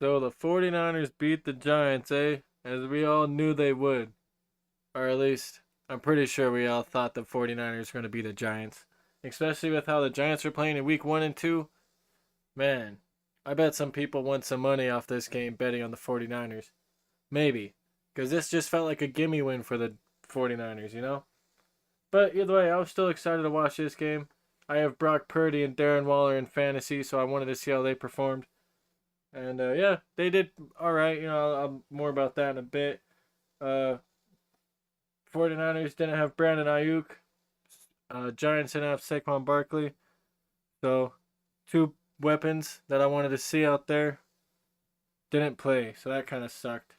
So the 49ers beat the Giants, eh? As we all knew they would. Or at least, I'm pretty sure we all thought the 49ers were going to beat the Giants. Especially with how the Giants are playing in week 1 and 2. Man, I bet some people won some money off this game betting on the 49ers. Maybe. Because this just felt like a gimme win for the 49ers, you know? But either way, I was still excited to watch this game. I have Brock Purdy and Darren Waller in fantasy, so I wanted to see how they performed. And yeah, they did all right. I'll more about that in a bit. Uh, 49ers didn't have Brandon Ayuk. Giants didn't have Saquon Barkley. So, two weapons that I wanted to see out there didn't play. So that kind of sucked.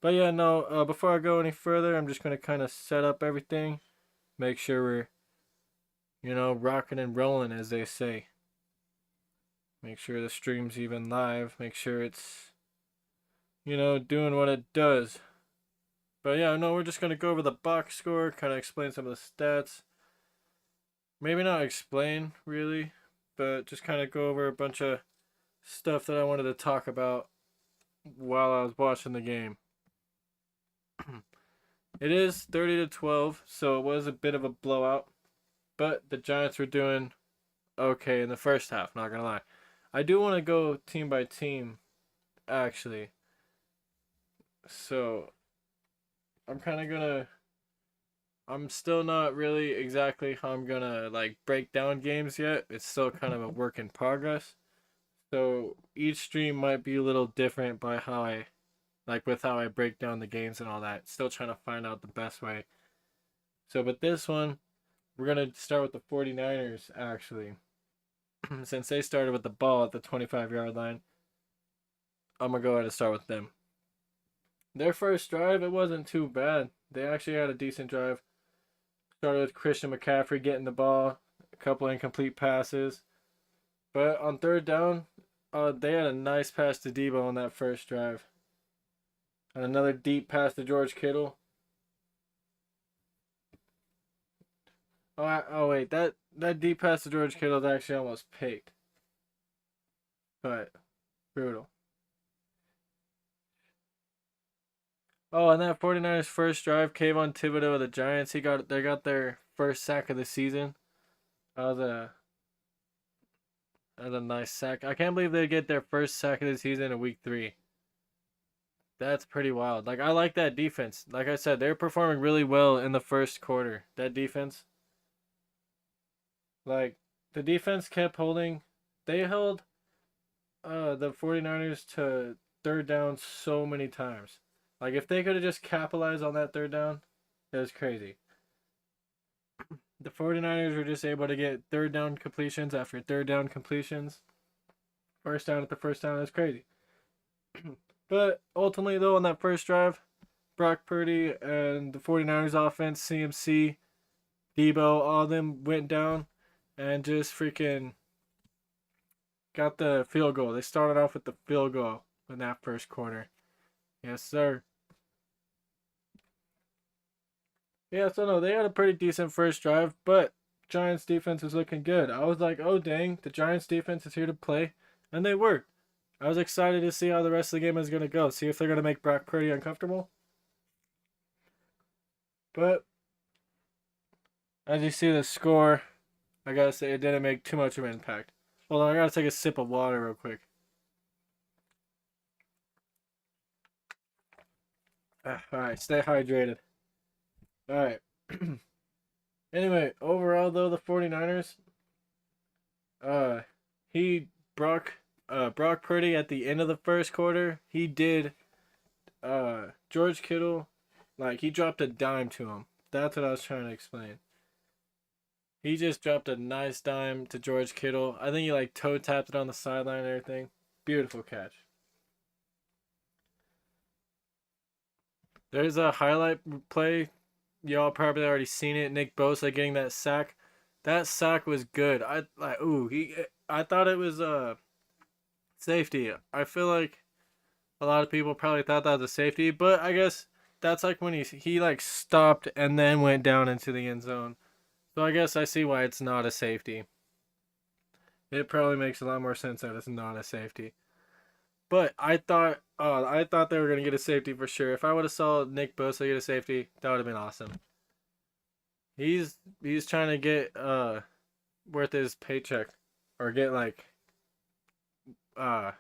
But yeah, no, before I go any further, I'm just going to kind of set up everything. Make sure we're, rocking and rolling, as they say. Make sure the stream's even live. Make sure it's, doing what it does. But yeah, no, we're just going to go over the box score, kind of explain some of the stats. Maybe not explain, really, but just kind of go over a bunch of stuff that I wanted to talk about while I was watching the game. It is 30-12, so it was a bit of a blowout, but the Giants were doing okay in the first half, not going to lie. I do want to go team by team, actually. So, I'm kind of going to I'm still not really exactly how I'm gonna like break down games yet. It's still kind of a work in progress. So each stream might be a little different by how I with how I break down the games and all that. Still trying to find out the best way. So but this one, we're gonna start with the 49ers actually. Since they started with the ball at the 25-yard line, I'm gonna go ahead and start with them. Their first drive, it wasn't too bad. They actually had a decent drive. Started with Christian McCaffrey getting the ball, a couple incomplete passes. But on third down, they had a nice pass to Debo on that first drive. And another deep pass to George Kittle. Oh wait, that deep pass to George Kittle is actually almost picked. But brutal. Oh, and that 49ers first drive, Kayvon Thibodeau of the Giants, they got their first sack of the season. That was a nice sack. I can't believe they get their first sack of the season in week 3. That's pretty wild. Like I like that defense. Like I said, they're performing really well in the first quarter. That defense. Like the defense kept holding. They held the 49ers to third down so many times. Like if they could have just capitalized on that third down, it was crazy. The 49ers were just able to get third down completions after third down completions. First down at the first down. It's crazy. But ultimately, though, on that first drive, Brock Purdy and the 49ers offense, CMC, Debo, all of them went down and just freaking got the field goal. They started off with the field goal in that first quarter. Yes, sir. Yeah, so no, they had a pretty decent first drive, but Giants defense was looking good. I was like, oh dang, the Giants defense is here to play, and they were. I was excited to see how the rest of the game is gonna go. See if they're gonna make Brock Purdy uncomfortable. But as you see the score, I gotta say it didn't make too much of an impact. Hold on, I gotta take a sip of water real quick. Alright, stay hydrated. Alright. Anyway, overall though, the 49ers, uh he Brock Purdy at the end of the first quarter, he did George Kittle, like he dropped a dime to him. That's what I was trying to explain. He just dropped a nice dime to George Kittle. I think he like toe tapped it on the sideline and everything. Beautiful catch. There's a highlight play. Y'all probably already seen it. Nick Bosa getting that sack. That sack was good. I thought it was safety. I feel like a lot of people probably thought that was a safety, but I guess that's like when he like stopped and then went down into the end zone. So I guess I see why it's not a safety. It probably makes a lot more sense that it's not a safety. But I thought they were gonna get a safety for sure. If I would have saw Nick Bosa get a safety, that would have been awesome. He's trying to get worth his paycheck or get like uh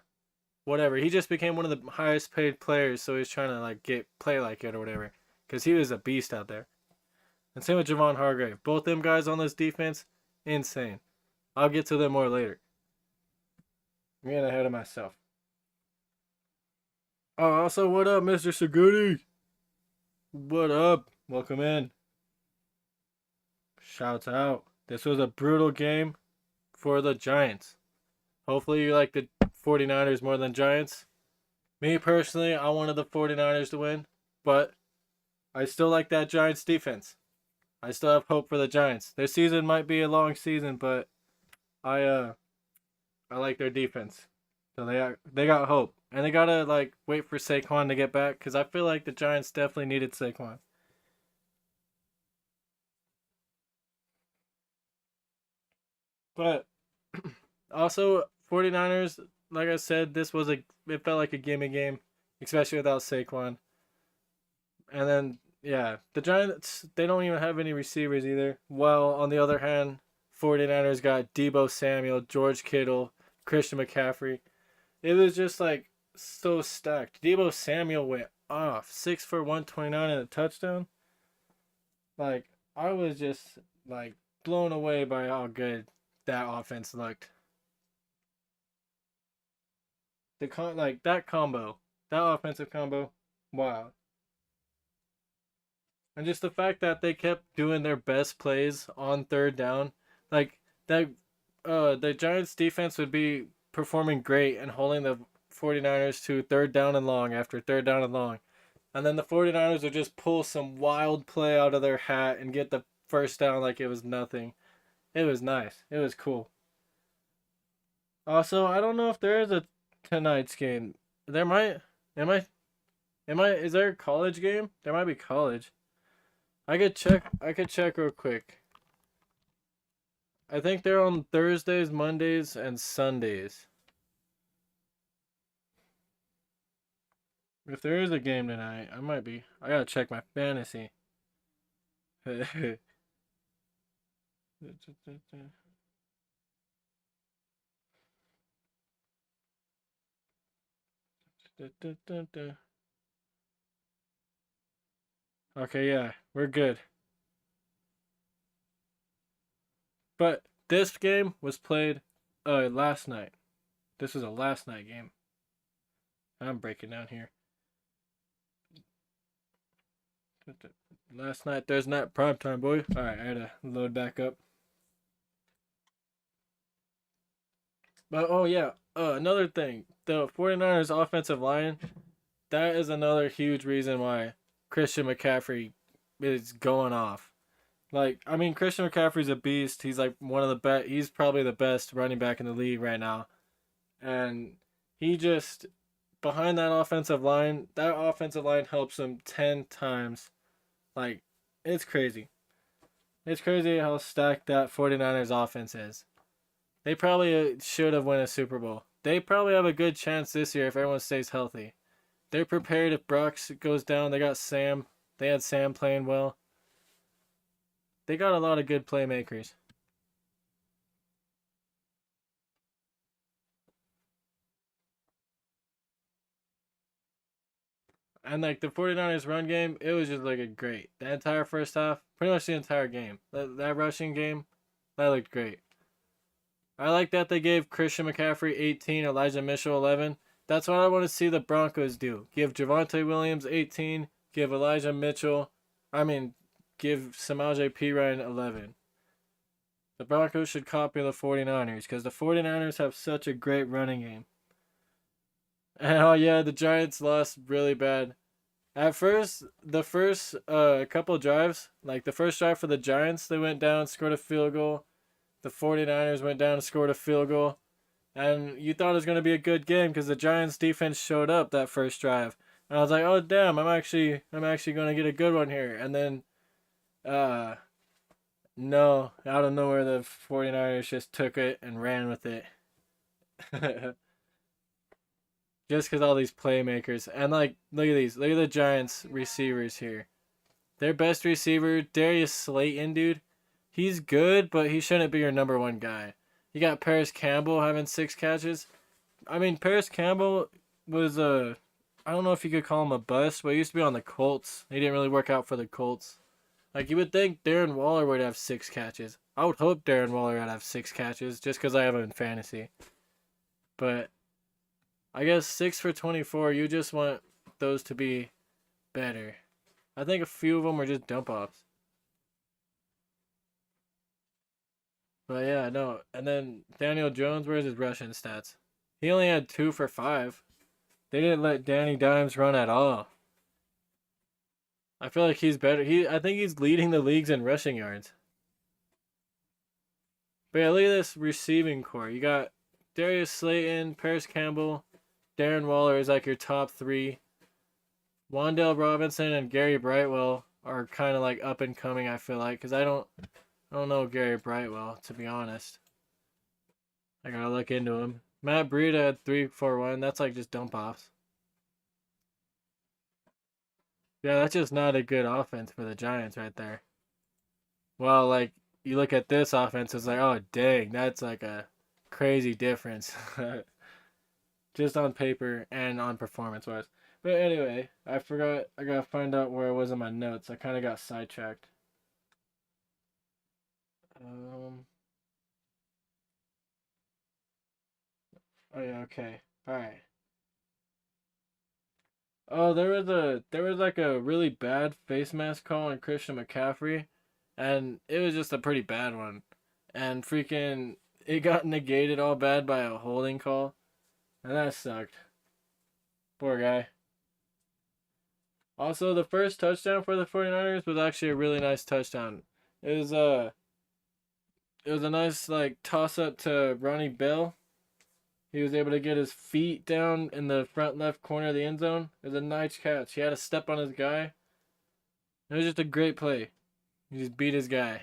whatever. He just became one of the highest paid players, so he's trying to like get play like it or whatever. Cause he was a beast out there. And same with Javon Hargrave. Both them guys on this defense, insane. I'll get to them more later. I'm getting ahead of myself. Oh, also, what up, Mr. Sagudi? What up? Welcome in. Shouts out. This was a brutal game for the Giants. Hopefully, you like the 49ers more than Giants. Me personally, I wanted the 49ers to win, but I still like that Giants defense. I still have hope for the Giants. Their season might be a long season, but I uh I like their defense. So they got hope. And they gotta like wait for Saquon to get back because I feel like the Giants definitely needed Saquon. But also 49ers, like I said, this was a it felt like a gimme game, especially without Saquon. And then yeah, the Giants they don't even have any receivers either. While on the other hand, 49ers got Debo Samuel, George Kittle, Christian McCaffrey. It was just like so stacked. Debo Samuel went off 6 for 129 and a touchdown. Like I was just like blown away by how good that offense looked. Like that combo, that offensive combo, wow. And just the fact that they kept doing their best plays on third down, like that the Giants defense would be performing great and holding the 49ers to third down and long after third down and long. And then the 49ers would just pull some wild play out of their hat and get the first down like it was nothing. It was nice. It was cool. Also, I don't know if there is a tonight's game. There might. Am I? Am I? Is there a college game? There might be college. I could check. I could check real quick. I think they're on Thursdays, Mondays, and Sundays. If there is a game tonight, I might be. I gotta check my fantasy. Okay, yeah, we're good. But this game was played last night. This was a last night game. I'm breaking down here. Last night, Thursday night, prime time, boy. Alright, I gotta load back up. But oh yeah, another thing. The 49ers offensive line, that is another huge reason why Christian McCaffrey is going off. Like, I mean, Christian McCaffrey's a beast. He's like one of the best. He's probably the best running back in the league right now. And he just behind that offensive line helps him 10 times. Like, it's crazy. It's crazy how stacked that 49ers offense is. They probably should have won a Super Bowl. They probably have a good chance this year if everyone stays healthy. They're prepared if Brooks goes down. They got Sam. They had Sam playing well. They got a lot of good playmakers. And like the 49ers run game, it was just looking great. The entire first half, pretty much the entire game. That rushing game, that looked great. I like that they gave Christian McCaffrey 18, Elijah Mitchell 11. That's what I want to see the Broncos do. Give Javonte Williams 18, give Elijah Mitchell, I mean, give Samaje Perine 11. The Broncos should copy the 49ers because the 49ers have such a great running game. And oh yeah, the Giants lost really bad. At first, the first couple drives, like the first drive for the Giants, they went down, scored a field goal. The 49ers went down and scored a field goal. And you thought it was going to be a good game because the Giants defense showed up that first drive. And I was like, "Oh damn, I'm actually going to get a good one here." And then uh no, out of nowhere the 49ers just took it and ran with it. just because all these playmakers and like look at these, look at the Giants receivers here. Their best receiver, Darius Slayton, dude. He's good, but he shouldn't be your number one guy. You got Paris Campbell having 6 catches. I mean, Paris Campbell was a, I don't know if you could call him a bust, but he used to be on the Colts. He didn't really work out for the Colts. Like you would think Darren Waller would have 6 catches. I would hope Darren Waller would have 6 catches just because I have him in fantasy. But I guess 6 for 24. You just want those to be better. I think a few of them were just dump offs. But yeah, no. And then Daniel Jones, where's his rushing stats? He only had 2 for 5. They didn't let Danny Dimes run at all. I feel like he's better. I think he's leading the leagues in rushing yards. But yeah, look at this receiving core. You got Darius Slayton, Paris Campbell, Darren Waller is like your top 3. Wan'Dale Robinson and Gary Brightwell are kind of like up and coming. I feel like because I don't know Gary Brightwell to be honest. I gotta look into him. Matt Breida had 3-4-1. That's like just dump offs. Yeah, that's just not a good offense for the Giants right there. Well, like you look at this offense, it's like, oh dang, that's like a crazy difference, just on paper and on performance wise. But anyway, I forgot. I gotta find out where I was in my notes. I kind of got sidetracked. Um. Oh yeah. Okay. All right. Oh, there was like a really bad face mask call on Christian McCaffrey, and it was just a pretty bad one, and freaking it got negated all bad by a holding call, and that sucked. Poor guy. Also, the first touchdown for the 49ers was actually a really nice touchdown. It was it was a nice like toss up to Ronnie Bell. He was able to get his feet down in the front left corner of the end zone. It was a nice catch. He had a step on his guy. It was just a great play. He just beat his guy.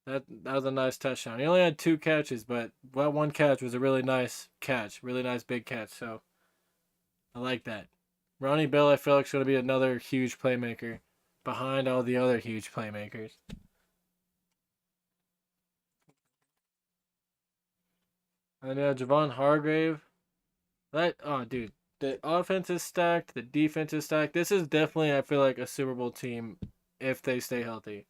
That was a nice touchdown. He only had 2 catches, but that one catch was a really nice catch, really nice big catch. So I like that. Ronnie Bell, I feel like is going to be another huge playmaker behind all the other huge playmakers. And yeah, Javon Hargrave. That oh dude, the offense is stacked, the defense is stacked. This is definitely I feel like a Super Bowl team if they stay healthy.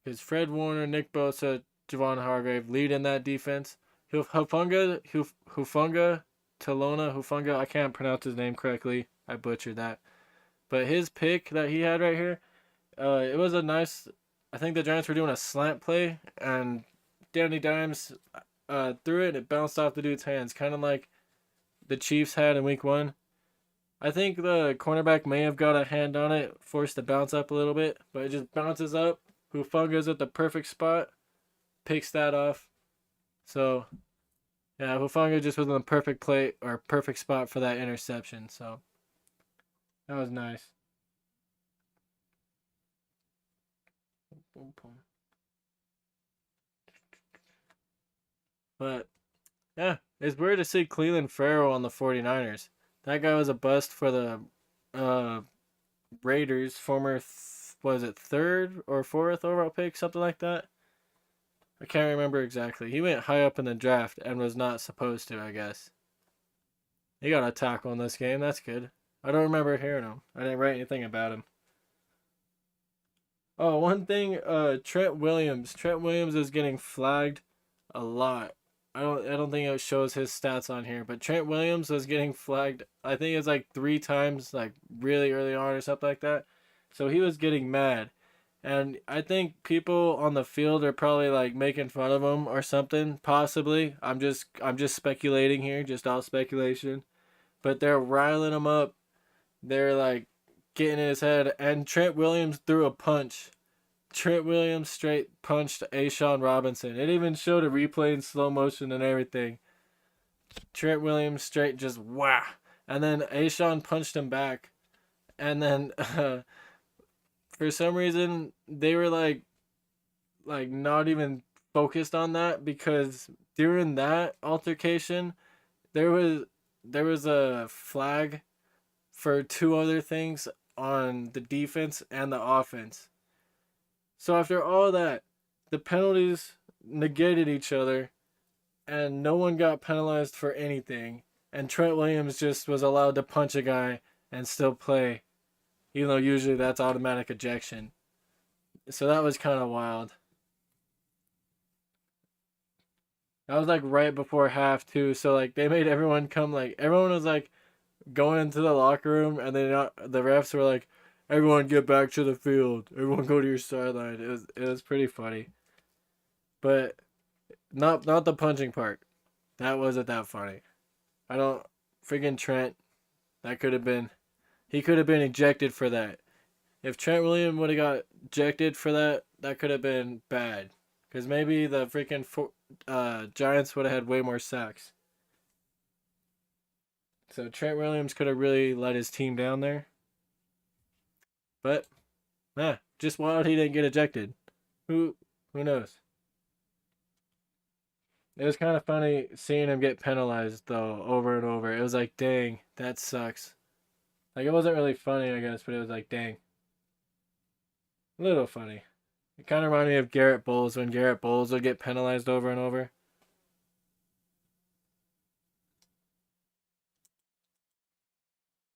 Because Fred Warner, Nick Bosa, Javon Hargrave lead in that defense. Hufunga, Talona, Hufunga. I can't pronounce his name correctly. I butchered that. But his pick that he had right here, it was a nice. I think the Giants were doing a slant play, and Danny Dimes threw it, and it bounced off the dude's hands, kind of like the Chiefs had in Week 1. I think the cornerback may have got a hand on it, forced to bounce up a little bit, but it just bounces up. Hufunga's at the perfect spot, picks that off. So, yeah, Hufanga just was in the perfect play or perfect spot for that interception. So, that was nice. But, yeah, it's weird to see Cleveland Farrell on the 49ers. That guy was a bust for the uh, Raiders, former, was it third or fourth overall pick, something like that? I can't remember exactly. He went high up in the draft and was not supposed to, I guess. He got a tackle in this game. That's good. I don't remember hearing him. I didn't write anything about him. Oh, one thing, Trent Williams. Trent Williams is getting flagged a lot. I don't think it shows his stats on here, but Trent Williams was getting flagged. I think it's like 3 times, like really early on or something like that. So he was getting mad. And I think people on the field are probably like making fun of him or something, possibly. I'm just speculating here, just all speculation. But they're riling him up. They're like getting in his head, and Trent Williams threw a punch. Trent Williams straight punched Ashawn Robinson. It even showed a replay in slow motion and everything. Trent Williams straight just wah. And then Ashawn punched him back. And then for some reason they were like not even focused on that because during that altercation there was there was a flag for two other things on the defense and the offense. So after all that, the penalties negated each other and no one got penalized for anything. And Trent Williams just was allowed to punch a guy and still play, even though usually that's automatic ejection. So that was kind of wild. That was like right before half too. So like they made everyone come, like everyone was like going into the locker room, and then the refs were like, "Everyone get back to the field. Everyone go to your sideline." It was pretty funny, but not the punching part. That wasn't that funny. I don't freaking Trent. That could have been he could have been ejected for that. If Trent Williams would have got ejected for that, that could have been bad. Because maybe the freaking Giants would have had way more sacks. So Trent Williams could have really let his team down there. But, just wild he didn't get ejected. Who knows? It was kind of funny seeing him get penalized though over and over. It was like, dang, that sucks. Like it wasn't really funny, I guess, but it was like, dang, a little funny. It kind of reminded me of Garrett Bowles when Garrett Bowles would get penalized over and over.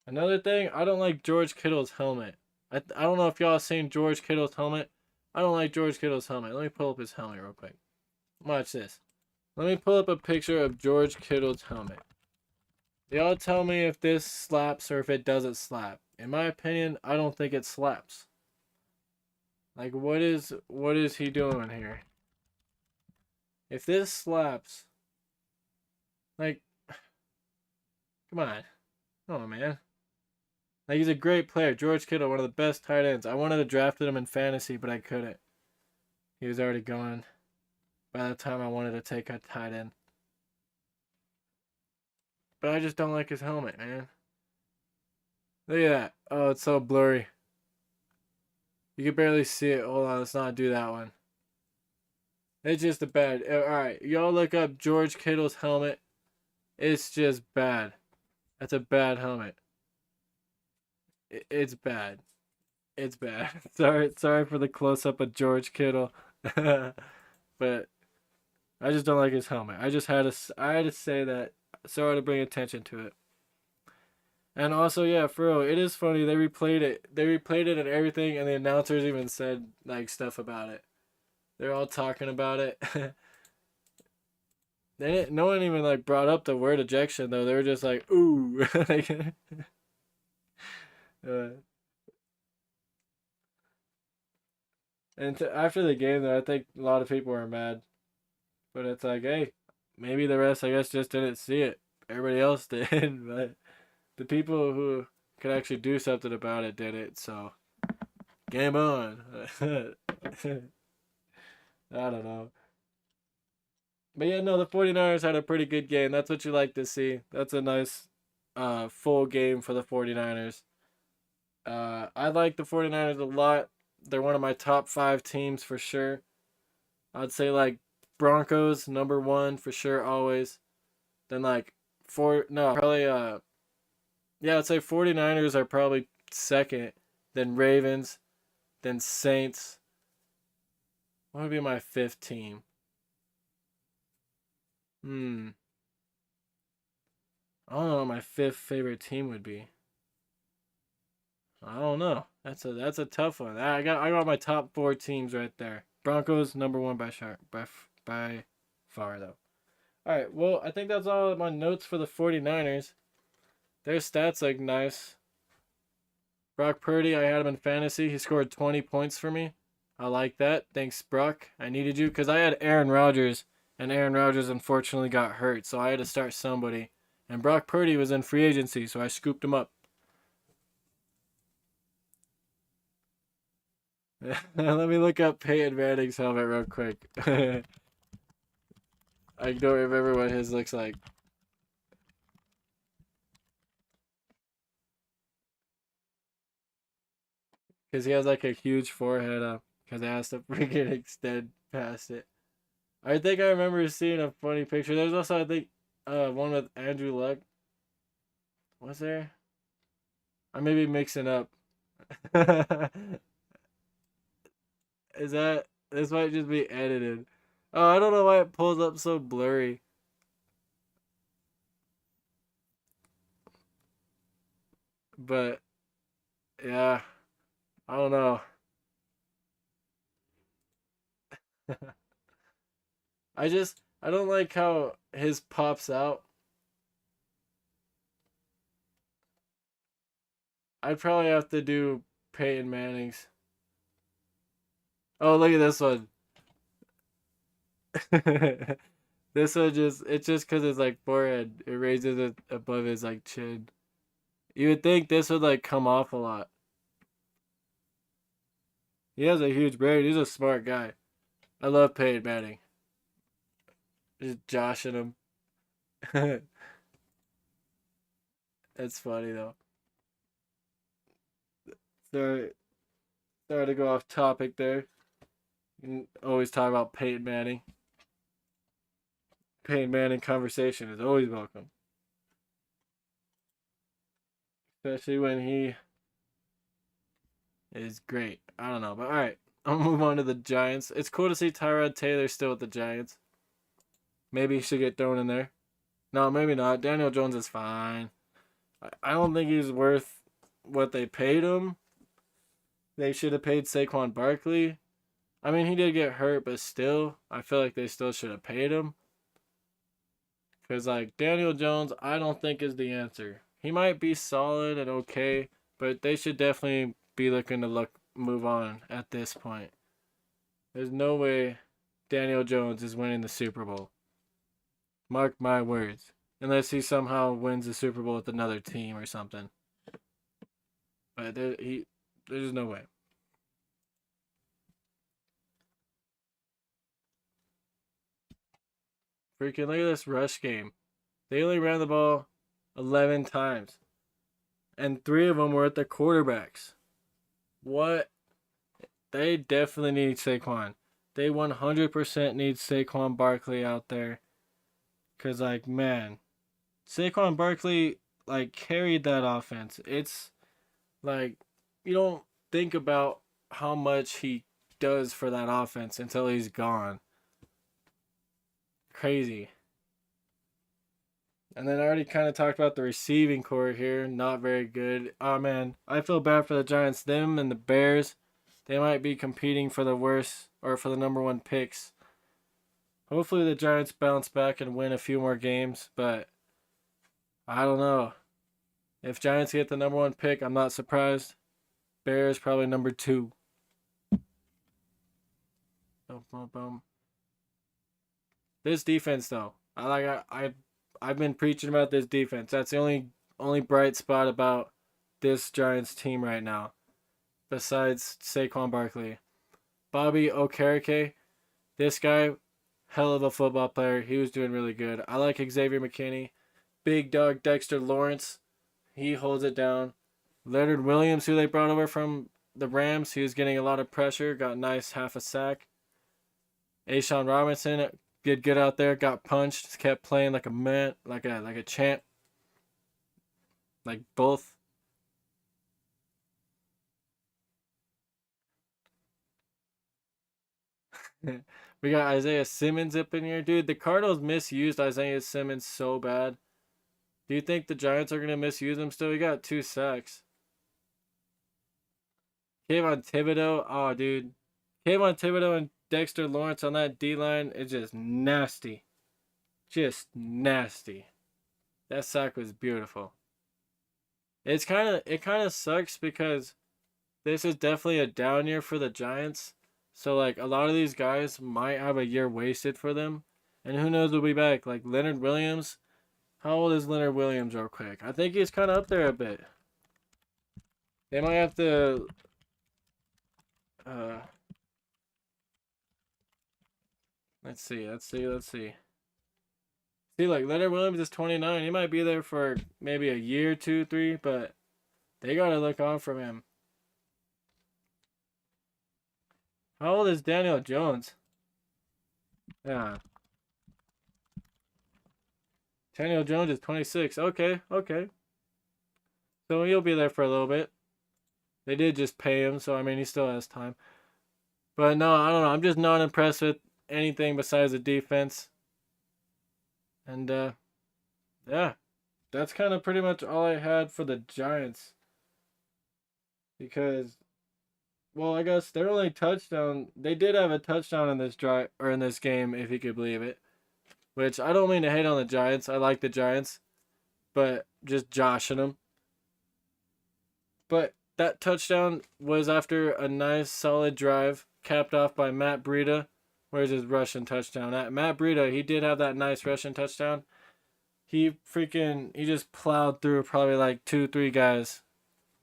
Another thing, I don't like George Kittle's helmet. I don't know if y'all seen George Kittle's helmet. I don't like George Kittle's helmet. Let me pull up his helmet real quick. Watch this. Let me pull up a picture of George Kittle's helmet. Y'all tell me if this slaps or if it doesn't slap. In my opinion, I don't think it slaps. Like what is he doing here? If this slaps, like, come on. Oh man. Like he's a great player. George Kittle, one of the best tight ends. I wanted to draft him in fantasy, but I couldn't. He was already gone by the time I wanted to take a tight end. But I just don't like his helmet, man. Look at that. Oh, it's so blurry. You can barely see it. Hold on, let's not do that one. It's just a bad. Alright, y'all look up George Kittle's helmet. It's just bad. That's a bad helmet. It's bad. It's bad. Sorry for the close up of George Kittle. But I just don't like his helmet. I had to say that. Sorry to bring attention to it. And also, yeah, for real, it is funny. They replayed it. They replayed it and everything, and the announcers even said like stuff about it. They're all talking about it. No one even like brought up the word ejection though. They were just like, ooh. Like, uh, and after the game though, I think a lot of people were mad. But it's like, hey, maybe the rest, I guess, just didn't see it. Everybody else did, but the people who could actually do something about it did it. So, game on. I don't know. But yeah, no, the 49ers had a pretty good game. That's what you like to see. That's a nice full game for the 49ers. I like the 49ers a lot. They're one of my top 5 teams for sure. I'd say like Broncos number 1 for sure always. Then like probably yeah, I'd say 49ers are probably second, then Ravens, then Saints. What would be my 5th team? Hmm. I don't know what my 5th favorite team would be. I don't know. That's a tough one. I got my top 4 teams right there. Broncos number 1 by far though. All right. Well, I think that's all my notes for the 49ers. Their stats look nice. Brock Purdy, I had him in fantasy. He scored 20 points for me. I like that. Thanks, Brock. I needed you because I had Aaron Rodgers, and Aaron Rodgers unfortunately got hurt, so I had to start somebody. And Brock Purdy was in free agency, so I scooped him up. Let me look up Peyton Manning's helmet real quick. I don't remember what his looks like. Because he has like a huge forehead up. Because it has to freaking extend past it. I think I remember seeing a funny picture. There's also, I think, one with Andrew Luck. Was there? I may be mixing up. Is that this might just be edited? Oh, I don't know why it pulls up so blurry. But yeah, I don't know. I don't like how his pops out. I'd probably have to do Peyton Manning's. Oh, look at this one. This one just it's just because it's like forehead. It raises it above his like chin. You would think this would like come off a lot. He has a huge brain. He's a smart guy. I love Peyton Manning. Just joshing him. It's funny though. Sorry, sorry to go off topic there. You can always talk about Peyton Manning. Peyton Manning conversation is always welcome, especially when he is great. I don't know, but all right, I'll move on to the Giants. It's cool to see Tyrod Taylor still with the Giants. Maybe he should get thrown in there. No, maybe not. Daniel Jones is fine. I don't think he's worth what they paid him. They should have paid Saquon Barkley. I mean, he did get hurt, but still, I feel like they still should have paid him. Because, like, Daniel Jones, I don't think is the answer. He might be solid and okay, but they should definitely be looking to move on at this point. There's no way Daniel Jones is winning the Super Bowl. Mark my words. Unless he somehow wins the Super Bowl with another team or something. But there's no way. Freaking look at this rush game. They only ran the ball 11 times. And 3 of them were at the quarterbacks. What? They definitely need Saquon. They 100% need Saquon Barkley out there. Because, like, man, Saquon Barkley, like, carried that offense. It's, like, you don't think about how much he does for that offense until he's gone. Crazy. And then I already kind of talked about the receiving core here. Not very good. Oh, man. I feel bad for the Giants. Them and the Bears, they might be competing for the worst or for the number 1 picks. Hopefully the Giants bounce back and win a few more games. But I don't know. If Giants get the number 1 pick, I'm not surprised. Bears probably number 2. Boom, boom, boom. This defense, though, I've been preaching about this defense. That's the only bright spot about this Giants team right now, besides Saquon Barkley. Bobby Okereke, this guy, hell of a football player. He was doing really good. I like Xavier McKinney. Big dog Dexter Lawrence, he holds it down. Leonard Williams, who they brought over from the Rams, he was getting a lot of pressure, got a nice half a sack. Ashawn Robinson did good out there, got punched, kept playing like a man, like a champ. Like both. We got Isaiah Simmons up in here. Dude, the Cardinals misused Isaiah Simmons so bad. Do you think the Giants are going to misuse him still? He got 2 sacks. Kayvon Thibodeau. Oh, dude. Kayvon Thibodeau and Dexter Lawrence on that D-line is just nasty. Just nasty. That sack was beautiful. It kind of sucks because this is definitely a down year for the Giants. So like a lot of these guys might have a year wasted for them. And who knows, will be back. Like Leonard Williams. How old is Leonard Williams real quick? I think he's kind of up there a bit. They might have to let's see. See, like Leonard Williams is 29. He might be there for maybe a year, 2, 3, but they gotta look on from him. How old is Daniel Jones? Yeah. Daniel Jones is 26. Okay. So he'll be there for a little bit. They did just pay him, so I mean he still has time. But no, I don't know. I'm just not impressed with anything besides the defense. And yeah, that's kind of pretty much all I had for the Giants. Because, well, I guess their only touchdown, they did have a touchdown in this drive or in this game, if you could believe it. Which I don't mean to hate on the Giants. I like the Giants, but just joshing them. But that touchdown was after a nice solid drive capped off by Matt Breida. Where's his rushing touchdown at? Matt Breida, he did have that nice rushing touchdown. He just plowed through probably like 2, 3 guys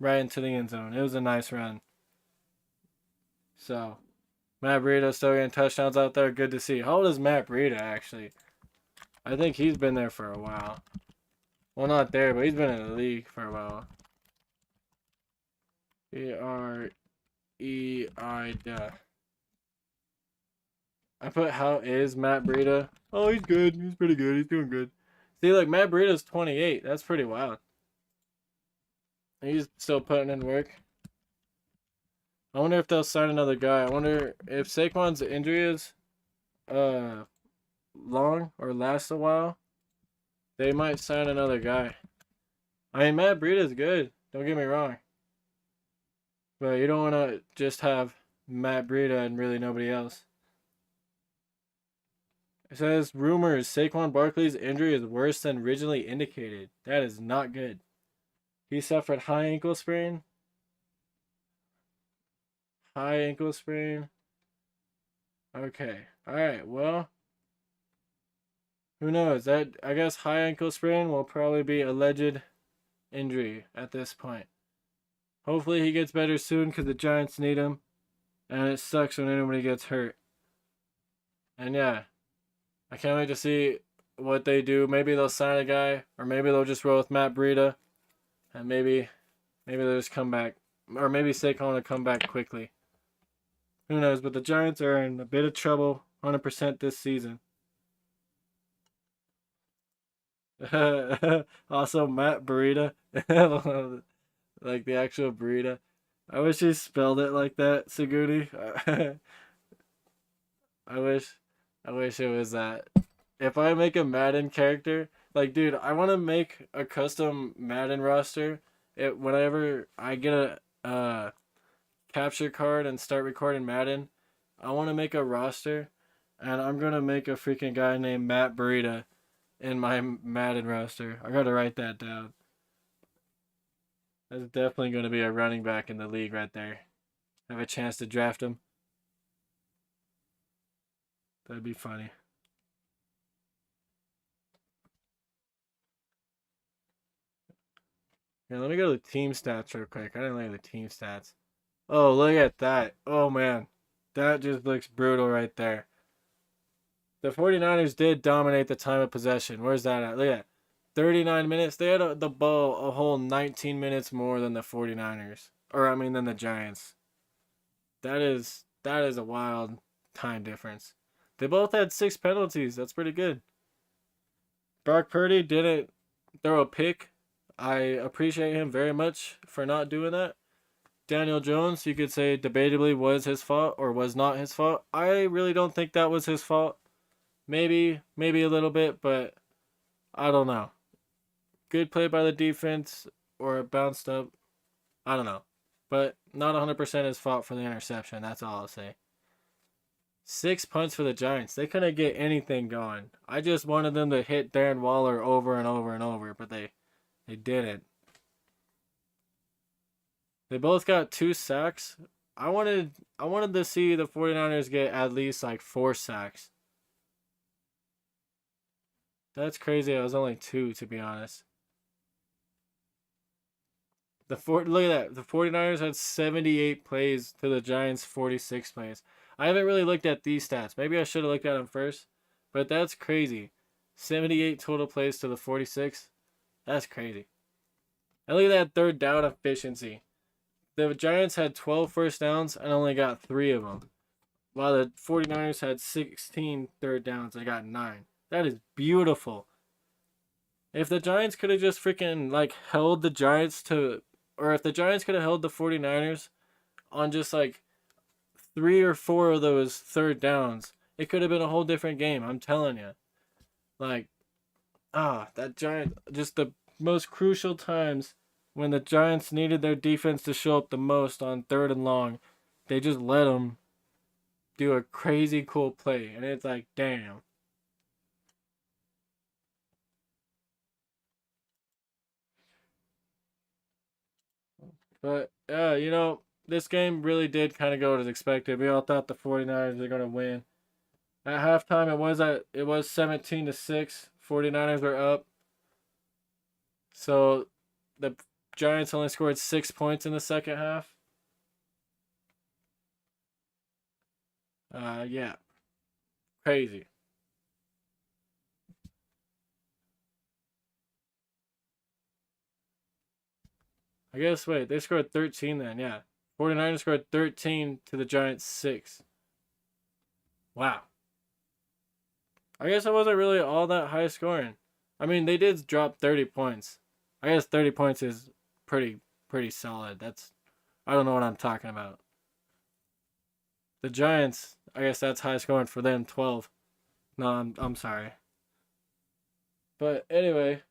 right into the end zone. It was a nice run. So, Matt Breida still getting touchdowns out there. Good to see. How old is Matt Breida actually? I think he's been there for a while. Well, not there, but he's been in the league for a while. Breida. I put how is Matt Breida? Oh, he's good. He's pretty good. He's doing good. See, like Matt Breida's 28. That's pretty wild. He's still putting in work. I wonder if they'll sign another guy. I wonder if Saquon's injury is long or lasts a while. They might sign another guy. I mean, Matt Breida's good. Don't get me wrong. But you don't want to just have Matt Breida and really nobody else. It says rumors Saquon Barkley's injury is worse than originally indicated. That is not good. He suffered high ankle sprain. High ankle sprain. Okay. Alright, well. Who knows? That I guess high ankle sprain will probably be alleged injury at this point. Hopefully he gets better soon because the Giants need him. And it sucks when anybody gets hurt. And yeah. I can't wait to see what they do. Maybe they'll sign a guy. Or maybe they'll just roll with Matt Breida. And maybe they'll just come back. Or maybe Saquon will come back quickly. Who knows? But the Giants are in a bit of trouble 100% this season. Also, Matt Breida. Like the actual burrito. I wish he spelled it like that, Saguni. I wish it was that. If I make a Madden character, like dude, I want to make a custom Madden roster. Whenever I get a capture card and start recording Madden, I want to make a roster, and I'm gonna make a freaking guy named Matt Breida in my Madden roster. I gotta write that down. That's definitely going to be a running back in the league right there. Have a chance to draft him. That'd be funny. Here, let me go to the team stats real quick. I didn't look at the team stats. Oh, look at that. Oh, man. That just looks brutal right there. The 49ers did dominate the time of possession. Where's that at? Look at that. 39 minutes. They had the ball a whole 19 minutes more than the 49ers. Than the Giants. That is a wild time difference. They both had 6 penalties. That's pretty good. Brock Purdy didn't throw a pick. I appreciate him very much for not doing that. Daniel Jones, you could say debatably was his fault or was not his fault. I really don't think that was his fault. Maybe a little bit, but I don't know. Good play by the defense or it bounced up. I don't know. But not 100% his fault for the interception. That's all I'll say. 6 punts for the Giants. They couldn't get anything going. I just wanted them to hit Darren Waller over and over and over, but they didn't. They both got 2 sacks. I wanted to see the 49ers get at least like 4 sacks. That's crazy. It was only 2, to be honest. Look at that. The 49ers had 78 plays to the Giants' 46 plays. I haven't really looked at these stats. Maybe I should have looked at them first. But that's crazy. 78 total plays to the 46. That's crazy. And look at that third down efficiency. The Giants had 12 first downs and only got 3 of them. While the 49ers had 16 third downs and got 9. That is beautiful. If the Giants could have just freaking like held the Giants to, or if the Giants could have held the 49ers on just like three or four of those third downs, it could have been a whole different game. I'm telling you. Like, that Giant, just the most crucial times when the Giants needed their defense to show up the most on third and long, they just let them do a crazy cool play. And it's like, damn. But, this game really did kind of go as expected. We all thought the 49ers were going to win. At halftime, it was 17-6. 49ers were up. So the Giants only scored 6 points in the second half. Yeah, crazy. I guess, wait, they scored 13 then, yeah. 49ers scored 13 to the Giants 6. Wow. I guess it wasn't really all that high scoring. I mean, they did drop 30 points. I guess 30 points is pretty solid. I don't know what I'm talking about. The Giants, I guess that's high scoring for them, 12. No, I'm sorry. But anyway,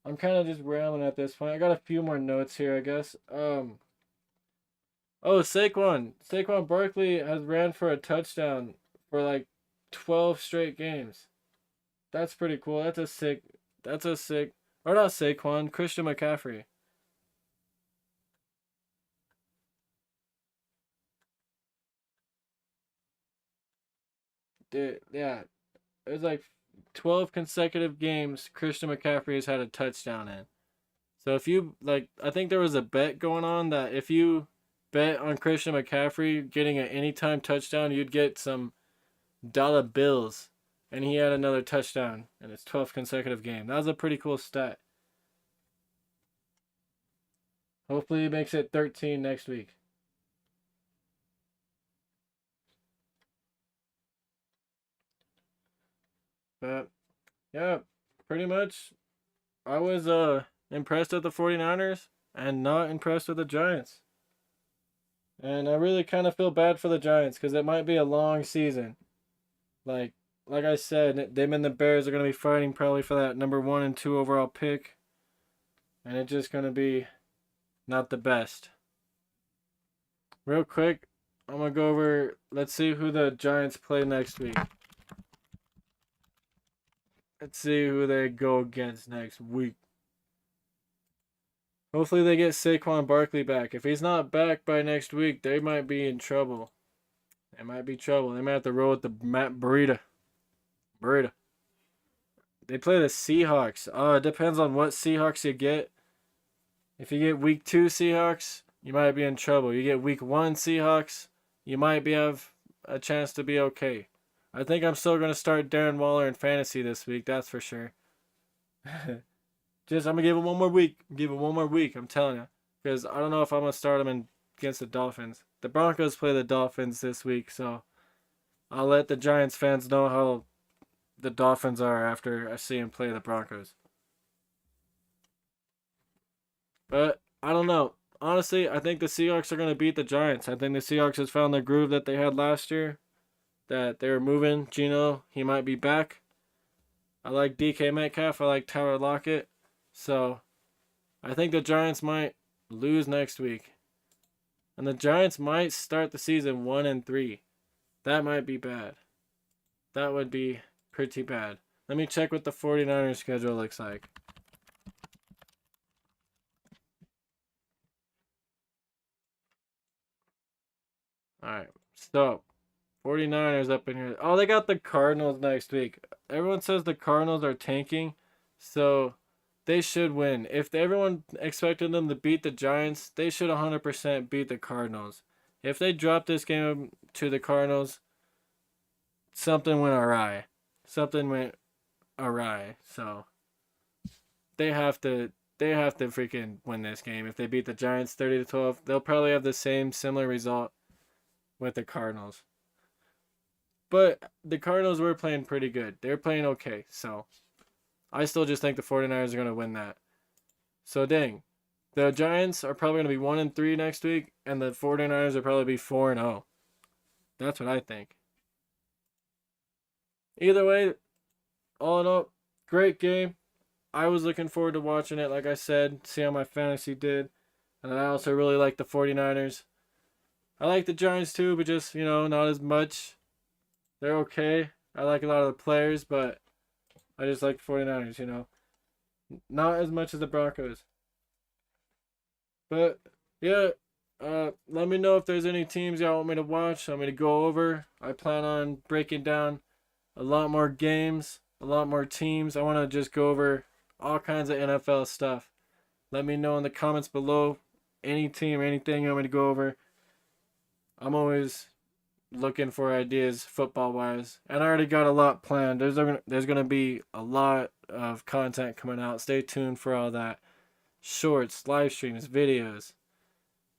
I'm kind of just rambling at this point. I got a few more notes here, I guess. Oh, Saquon Barkley has ran for a touchdown for like 12 straight games. That's pretty cool. That's a sick, or not Saquon, Christian McCaffrey. Dude, yeah, it was like 12 consecutive games Christian McCaffrey has had a touchdown in. So if you like, I think there was a bet going on that if you bet on Christian McCaffrey getting an anytime touchdown, you'd get some dollar bills. And he had another touchdown in his 12th consecutive game. That was a pretty cool stat. Hopefully he makes it 13 next week. But yeah, pretty much I was impressed with the 49ers and not impressed with the Giants. And I really kind of feel bad for the Giants because it might be a long season. Like like I said, them and the Bears are gonna be fighting probably for that number 1 and 2 overall pick, and it's just gonna be not the best. Real quick, I'm gonna go over. Let's see who the Giants play next week. Let's see who they go against next week. Hopefully they get Saquon Barkley back. If he's not back by next week, they might be in trouble. They might be trouble. They might have to roll with the Matt Breida. Breida. They play the Seahawks. It depends on what Seahawks you get. If you get week 2 Seahawks, you might be in trouble. You get week 1 Seahawks, you might have a chance to be okay. I think I'm still gonna start Darren Waller in fantasy this week. That's for sure. I'm gonna give him one more week. Give him one more week. I'm telling you, because I don't know if I'm gonna start him against the Dolphins. The Broncos play the Dolphins this week, so I'll let the Giants fans know how the Dolphins are after I see him play the Broncos. But I don't know. Honestly, I think the Seahawks are gonna beat the Giants. I think the Seahawks has found the groove that they had last year. That they were moving. Gino, he might be back. I like DK Metcalf. I like Tyler Lockett. So I think the Giants might lose next week. And the Giants might start the season 1-3. That might be bad. That would be pretty bad. Let me check what the 49ers schedule looks like. Alright. So 49ers up in here. Oh, they got the Cardinals next week. Everyone says the Cardinals are tanking. So they should win. If everyone expected them to beat the Giants, they should 100% beat the Cardinals. If they drop this game to the Cardinals, something went awry. Something went awry. So they have to freaking win this game. If they beat the Giants 30-12, they'll probably have the same similar result with the Cardinals. But the Cardinals were playing pretty good. They're playing okay. So I still just think the 49ers are going to win that. So, dang. The Giants are probably going to be 1-3 next week, and the 49ers will probably be 4-0. That's what I think. Either way, all in all, great game. I was looking forward to watching it, like I said, see how my fantasy did. And I also really like the 49ers. I like the Giants too, but just, not as much. They're okay. I like a lot of the players, but I just like the 49ers. Not as much as the Broncos. But, yeah, let me know if there's any teams y'all want me to watch, want me to go over. I plan on breaking down a lot more games, a lot more teams. I want to just go over all kinds of NFL stuff. Let me know in the comments below any team, anything you want me to go over. I'm always looking for ideas football wise, and I already got a lot planned. There's gonna be a lot of content coming out. Stay tuned for all that. Shorts, live streams, videos.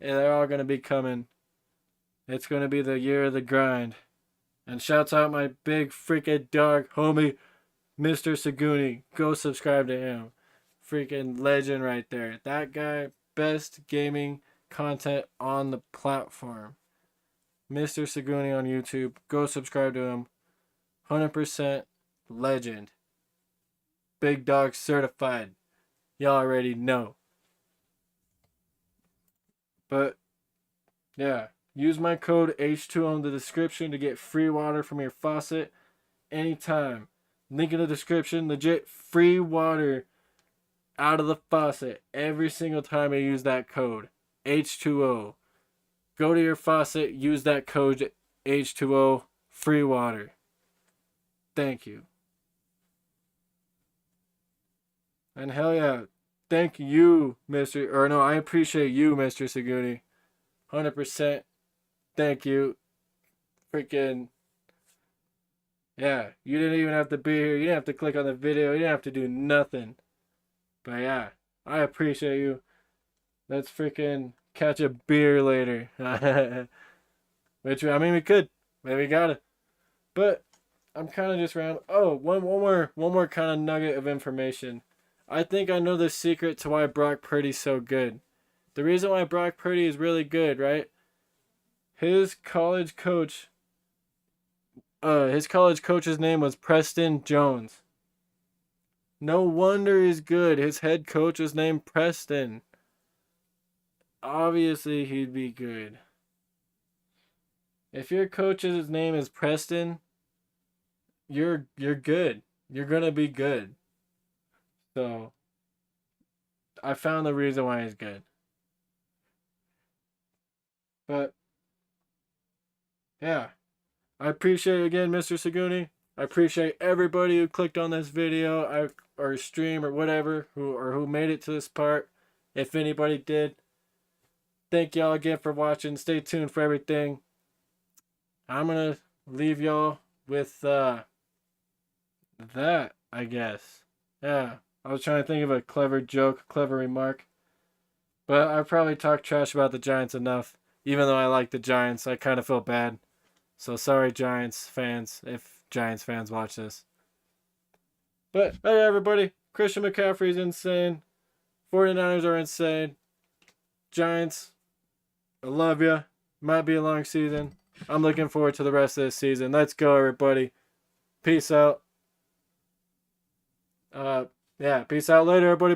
Yeah, they're all gonna be coming. It's gonna be the year of the grind. And shouts out my big freaking dog homie, Mr. Saguni. Go subscribe to him. Freaking legend right there. That guy, best gaming content on the platform. Mr. Saguni on YouTube. Go subscribe to him. 100% legend. Big dog certified. Y'all already know. But, yeah. Use my code H2O in the description to get free water from your faucet anytime. Link in the description. Legit free water out of the faucet every single time you use that code H2O. Go to your faucet, use that code H2O, free water. Thank you. And hell yeah, thank you, I appreciate you, Mr. Saguni. 100%. Thank you. Freaking, yeah, you didn't even have to be here. You didn't have to click on the video. You didn't have to do nothing. But yeah, I appreciate you. Let's freaking catch a beer later. Which, I mean, we could. Maybe we got it. But I'm kind of just around. Oh, one more kind of nugget of information. I think I know the secret to why Brock Purdy's so good. The reason why Brock Purdy is really good, right? His college coach's name was Preston Jones. No wonder he's good. His head coach was named Preston. Obviously, he'd be good. If your coach's name is Preston, you're good. You're gonna be good. So, I found the reason why he's good. But, yeah. I appreciate again, Mr. Saguni. I appreciate everybody who clicked on this video or stream or whatever, who made it to this part. If anybody did. Thank y'all again for watching. Stay tuned for everything. I'm going to leave y'all with that, I guess. Yeah, I was trying to think of a clever joke, clever remark. But I probably talked trash about the Giants enough. Even though I like the Giants, I kind of feel bad. So sorry, Giants fans, if Giants fans watch this. But, hey everybody, Christian McCaffrey's insane. 49ers are insane. Giants, I love you. Might be a long season. I'm looking forward to the rest of this season. Let's go, everybody. Peace out. Peace out later, everybody.